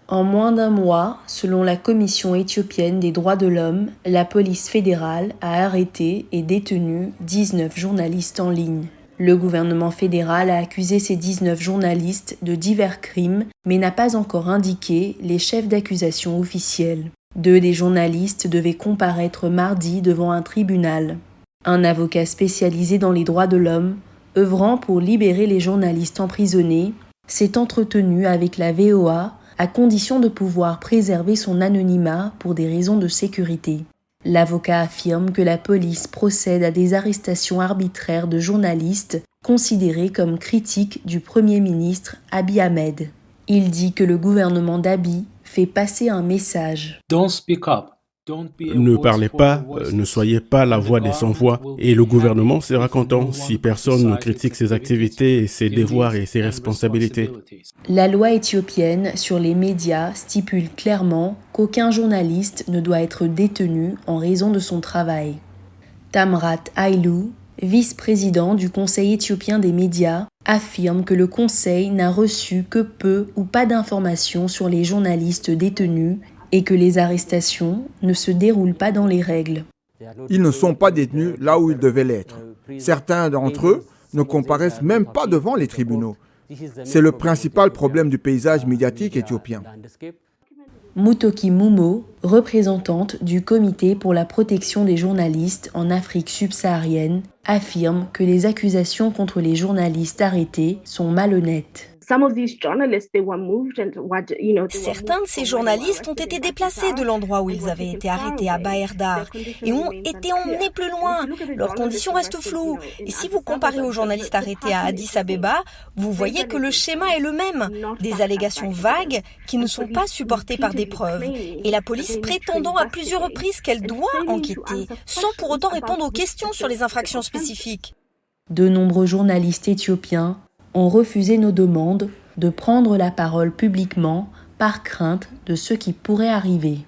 En moins d'un mois, selon la Commission éthiopienne des droits de l'homme, la police fédérale a arrêté et détenu 19 journalistes en ligne. Le gouvernement fédéral a accusé ces 19 journalistes de divers crimes, mais n'a pas encore indiqué les chefs d'accusation officiels. 2 des journalistes devaient comparaître mardi devant un tribunal. Un avocat spécialisé dans les droits de l'homme, œuvrant pour libérer les journalistes emprisonnés, s'est entretenu avec la VOA à condition de pouvoir préserver son anonymat pour des raisons de sécurité. L'avocat affirme que la police procède à des arrestations arbitraires de journalistes considérés comme critiques du Premier ministre Abiy Ahmed. Il dit que le gouvernement d'Abiy fait passer un message. Don't speak up. Ne parlez pas, ne soyez pas la voix des sans-voix, et le gouvernement sera content si personne ne critique ses activités, ses devoirs et ses responsabilités. La loi éthiopienne sur les médias stipule clairement qu'aucun journaliste ne doit être détenu en raison de son travail. Tamrat Hailou, vice-président du Conseil éthiopien des médias, affirme que le Conseil n'a reçu que peu ou pas d'informations sur les journalistes détenus et que les arrestations ne se déroulent pas dans les règles. Ils ne sont pas détenus là où ils devaient l'être. Certains d'entre eux ne comparaissent même pas devant les tribunaux. C'est le principal problème du paysage médiatique éthiopien. Mutoki Mumo, représentante du Comité pour la protection des journalistes en Afrique subsaharienne, affirme que les accusations contre les journalistes arrêtés sont malhonnêtes. Certains de ces journalistes ont été déplacés de l'endroit où ils avaient été arrêtés à Bahir-Dar et ont été emmenés plus loin. Leurs conditions restent floues. Et si vous comparez aux journalistes arrêtés à Addis Abeba, vous voyez que le schéma est le même. Des allégations vagues qui ne sont pas supportées par des preuves. Et la police prétendant à plusieurs reprises qu'elle doit enquêter, sans pour autant répondre aux questions sur les infractions spécifiques. De nombreux journalistes éthiopiens ont refusé nos demandes de prendre la parole publiquement par crainte de ce qui pourrait arriver.